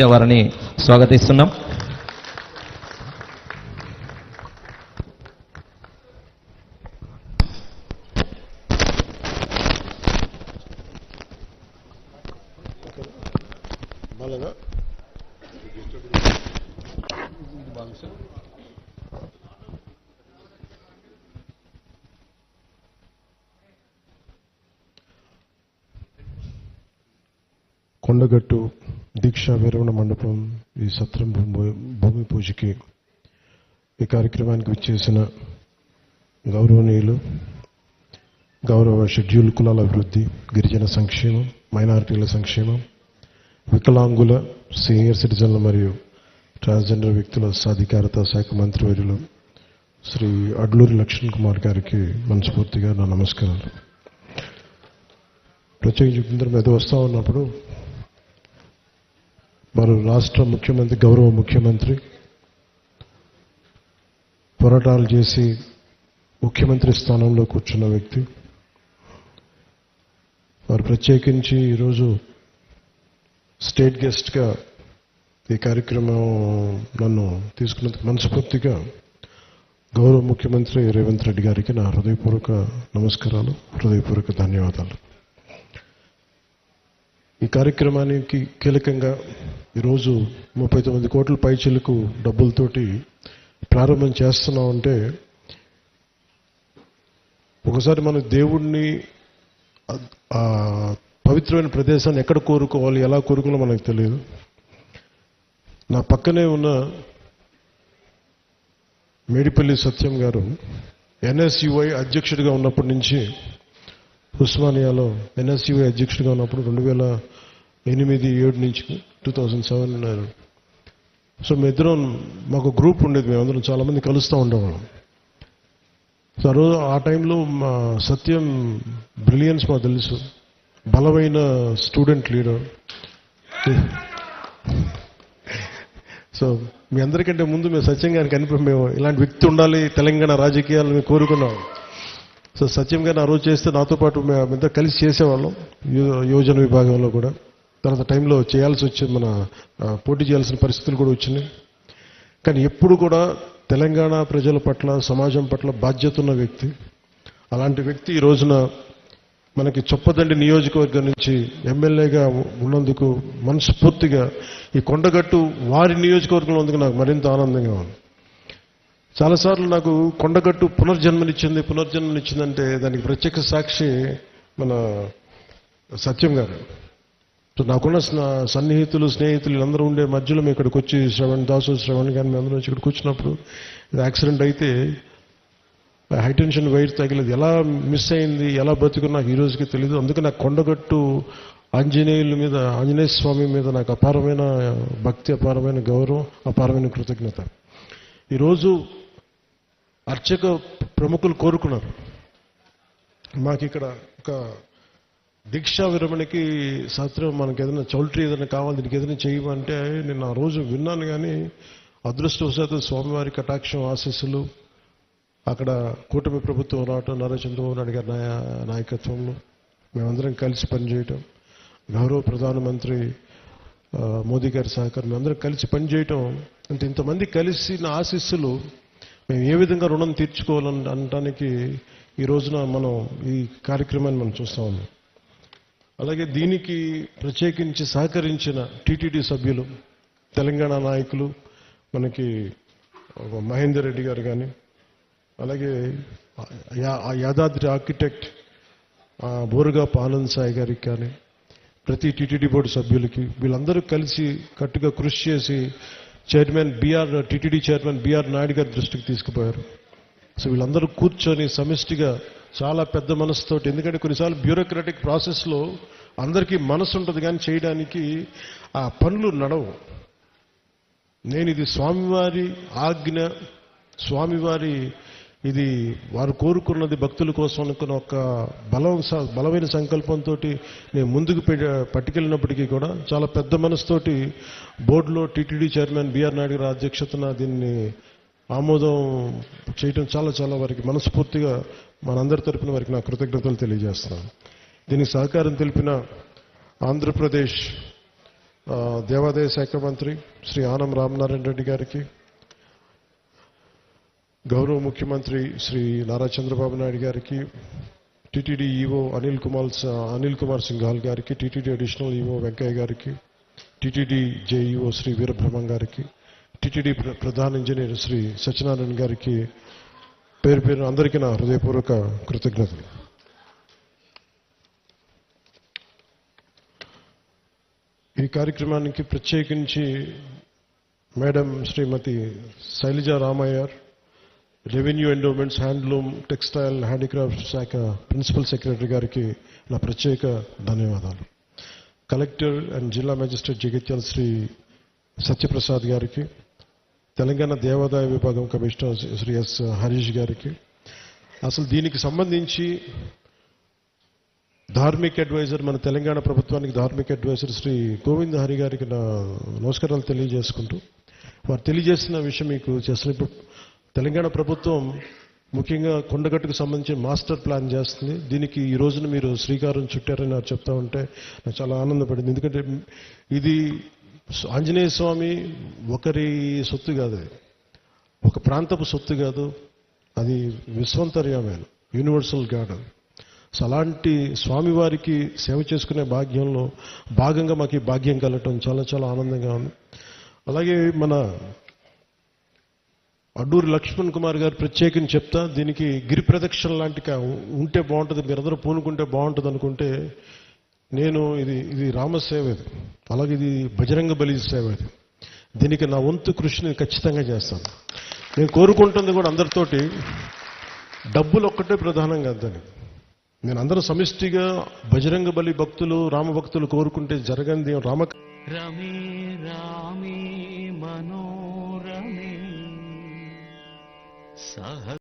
వారిని స్వాగతిస్తున్నాం. కొండగట్టు దీక్షా విరమణ మండపం ఈ సత్రం భూమి పూజకి ఈ కార్యక్రమానికి విచ్చేసిన గౌరవనీయులు గౌరవ షెడ్యూల్ కులాల అభివృద్ధి, గిరిజన సంక్షేమం, మైనారిటీల సంక్షేమం, వికలాంగుల, సీనియర్ సిటిజన్ల మరియు ట్రాన్స్జెండర్ వ్యక్తుల సాధికారత శాఖ మంత్రివర్యులు శ్రీ అడ్లూరి లక్ష్మణ్ కుమార్ గారికి మనస్ఫూర్తిగా నా నమస్కారాలు. ప్రత్యేకించి ఇందరి మీద వస్తూ ఉన్నప్పుడు మరి రాష్ట్ర ముఖ్యమంత్రి, గౌరవ ముఖ్యమంత్రి పోరాటాలు చేసి ముఖ్యమంత్రి స్థానంలో కూర్చున్న వ్యక్తి, వారు ప్రత్యేకించి ఈరోజు స్టేట్ గెస్ట్గా ఈ కార్యక్రమం నన్ను తీసుకున్నందుకు మనస్ఫూర్తిగా గౌరవ ముఖ్యమంత్రి రేవంత్ రెడ్డి గారికి నా హృదయపూర్వక నమస్కారాలు, హృదయపూర్వక ధన్యవాదాలు. ఈ కార్యక్రమానికి కీలకంగా ఈరోజు 39 కోట్ల పైచిలకు డబ్బులతోటి ప్రారంభం చేస్తున్నామంటే, ఒకసారి మన దేవుణ్ణి పవిత్రమైన ప్రదేశాన్ని ఎక్కడ కోరుకోవాలి, ఎలా కోరుకోవాలో మనకు తెలియదు. నా పక్కనే ఉన్న మేడిపల్లి సత్యం గారు ఎన్ఎస్యుఐ అధ్యక్షుడిగా ఉన్నప్పటి నుంచి, ఉస్మానియాలో ఎన్ఎస్యుఐ అధ్యక్షుడిగా ఉన్నప్పుడు 2008-7 నుంచి 2007 ఉన్నారు. సో మేమిద్దరం, మాకు గ్రూప్ ఉండేది, మేమందరం చాలామంది కలుస్తూ ఉండేవాళ్ళం. సో ఆ టైంలో మా సత్యం బ్రిలియన్స్ మాకు తెలుసు, బలమైన స్టూడెంట్ లీడర్. సో మీ అందరికంటే ముందు మేము సత్యం గారికి మేము ఇలాంటి వ్యక్తి ఉండాలి తెలంగాణ రాజకీయాలు మేము కోరుకున్నాం. సో సత్యం గారిని ఆ రోజు చేస్తే నాతో పాటు మేమంతా కలిసి చేసేవాళ్ళం యోజన విభాగంలో కూడా. తర్వాత టైంలో చేయాల్సి వచ్చింది, మన పోటీ చేయాల్సిన పరిస్థితులు కూడా వచ్చినాయి. కానీ ఎప్పుడు కూడా తెలంగాణ ప్రజల పట్ల, సమాజం పట్ల బాధ్యత ఉన్న వ్యక్తి. అలాంటి వ్యక్తి ఈ రోజున మనకి చొప్పదండి నియోజకవర్గం నుంచి ఎమ్మెల్యేగా ఉన్నందుకు మనస్ఫూర్తిగా ఈ కొండగట్టు వారి నియోజకవర్గంలో ఉన్నందుకు నాకు మరింత ఆనందంగా ఉంది. చాలాసార్లు నాకు కొండగట్టు పునర్జన్మనిచ్చిందంటే దానికి ప్రత్యక్ష సాక్షి మన సత్యం గారు. సో నాకున్న సన్నిహితులు, స్నేహితులు వీళ్ళందరూ ఉండే మధ్యలో మేము ఇక్కడికి వచ్చి శ్రవణ్ గారిని అందరూ వచ్చి ఇక్కడికి వచ్చినప్పుడు యాక్సిడెంట్ అయితే హైటెన్షన్ వైర్ తగిలేదు, ఎలా మిస్ అయింది, ఎలా బతుకుని నాకు ఈ రోజుకి తెలియదు. అందుకే నాకు కొండగట్టు ఆంజనేయ స్వామి మీద నాకు అపారమైన భక్తి, అపారమైన గౌరవం, అపారమైన కృతజ్ఞత. ఈరోజు అర్చక ప్రముఖులు కోరుకున్నారు, మాకు ఇక్కడ ఒక దీక్షా విరమణకి సత్రం, మనకి ఏదైనా చౌల్ట్రీ ఏదైనా కావాలి, దీనికి ఏదైనా చేయమంటే నేను ఆ రోజు విన్నాను. కానీ అదృష్టవశాత్తు స్వామివారి కటాక్షం, ఆశీస్సులు, అక్కడ కూటమి ప్రభుత్వం రావటం, నారా చంద్రబాబు నాయుడు గారి నాయకత్వంలో మేమందరం కలిసి పనిచేయటం, గౌరవ ప్రధానమంత్రి మోదీ గారి సహకారం, మేమందరం కలిసి పనిచేయటం అంటే, ఇంతమంది కలిసి నా ఆశీస్సులు మేము ఏ విధంగా రుణం తీర్చుకోవాలని అనడానికి ఈ రోజున మనం ఈ కార్యక్రమాన్ని మనం చూస్తా ఉన్నాం. అలాగే దీనికి ప్రత్యేకించి సహకరించిన టీటీడీ సభ్యులు, తెలంగాణ నాయకులు, మనకి మహేందర్ రెడ్డి గారు కానీ, అలాగే యాదాద్రి ఆర్కిటెక్ట్ బోరుగాపు ఆనంద్ సాయి గారికి కానీ, ప్రతి టీటీడీ బోర్డు సభ్యులకి, వీళ్ళందరూ కలిసి కట్టుగా కృషి చేసి టీటీడీ చైర్మన్ బిఆర్ నాయుడు గారి దృష్టికి తీసుకుపోయారు. సో వీళ్ళందరూ కూర్చొని సమిష్టిగా చాలా పెద్ద మనసుతోటి, ఎందుకంటే కొన్నిసార్లు బ్యూరోక్రాటిక్ ప్రాసెస్లో అందరికీ మనసు ఉంటుంది కానీ చేయడానికి ఆ పనులు నడవు. నేను ఇది స్వామివారి ఆజ్ఞ, స్వామివారి ఇది వారు కోరుకున్నది భక్తుల కోసం అనుకున్న ఒక బలమైన సంకల్పంతో నేను ముందుకు పట్టుకెళ్ళినప్పటికీ కూడా చాలా పెద్ద మనసుతోటి బోర్డులో టీటీడీ చైర్మన్ బిఆర్ నాయుడు గారి అధ్యక్షతన దీన్ని ఆమోదం చేయడం చాలా వారికి మనస్ఫూర్తిగా మనందరి తరపున వారికి నా కృతజ్ఞతలు తెలియజేస్తున్నాను. దీనికి సహకారం తెలిపిన ఆంధ్రప్రదేశ్ దేవాదాయ శాఖ మంత్రి శ్రీ ఆనం రామనారాయణ రెడ్డి గారికి, గౌరవ ముఖ్యమంత్రి శ్రీ నారా చంద్రబాబు నాయుడు గారికి, టీటీడీ ఈవో అనిల్ కుమార్ సింఘాల్ గారికి, టీటీడీ అడిషనల్ ఈవో వెంకయ్య గారికి, టీటీడీ జేఈఓ శ్రీ వీరబ్రహ్మం గారికి, టీటీడీ ప్రధాన ఇంజనీర్ శ్రీ సత్యనారాయణ గారికి పేరు పేరు అందరికీ నా హృదయపూర్వక కృతజ్ఞతలు. ఈ కార్యక్రమానికి ప్రత్యేకించి madam Srimati Shailaja Ramaiyer, revenue endowments, handloom, textile, handicraft శాఖ ప్రిన్సిపల్ సెక్రటరీ గారికి నా ప్రత్యేక ధన్యవాదాలు. కలెక్టర్ అండ్ జిల్లా మేజిస్ట్రేట్ జగిత్యాల శ్రీ సత్యప్రసాద్ గారికి, తెలంగాణ దేవాదాయ విభాగం కమిషనర్ శ్రీ ఎస్ హరీష్ గారికి, అసలు దీనికి సంబంధించి ధార్మిక్ అడ్వైజర్, మన తెలంగాణ ప్రభుత్వానికి ధార్మిక్ అడ్వైజర్ శ్రీ గోవింద్ హరి గారికి నా నమస్కారాలు తెలియజేసుకుంటూ, వారు తెలియజేసిన విషయం మీకు చేస్తున్నప్పుడు తెలంగాణ ప్రభుత్వం ముఖ్యంగా కొండగట్టుకు సంబంధించి మాస్టర్ ప్లాన్ చేస్తుంది. దీనికి ఈ రోజున మీరు శ్రీకారం చుట్టారని నాకు చెప్తా ఉంటే నాకు చాలా ఆనందపడింది. ఎందుకంటే ఇది ఆంజనేయ స్వామి ఒకరి సొత్తు కాదు, అది ఒక ప్రాంతపు సొత్తు కాదు, అది విశ్వంతర్యామైన యూనివర్సల్ గాడ్. సో అలాంటి స్వామివారికి సేవ చేసుకునే భాగ్యంలో భాగంగా మాకు ఈ భాగ్యం కలగటం చాలా చాలా ఆనందంగా ఉంది. అలాగే మన అడ్డూరి లక్ష్మణ్ కుమార్ గారు ప్రత్యేకించి చెప్తా, దీనికి గిరి ప్రదక్షిణ లాంటి ఉంటే బాగుంటుంది, మీరందరూ పూనుకుంటే బాగుంటుంది అనుకుంటే, నేను ఇది రామసేవ, ఇది అలాగే ఇది బజరంగ బలి సేవ, ఇది దీనికి నా వంతు కృషిని ఖచ్చితంగా చేస్తాను. నేను కోరుకుంటుంది కూడా అందరితోటి డబ్బులు ఒక్కటే ప్రధానం కాదని, నేను అందరూ సమిష్టిగా బజరంగ బలి భక్తులు, రామ భక్తులు కోరుకుంటే జరగంది రమే రామే మనోరమే సహ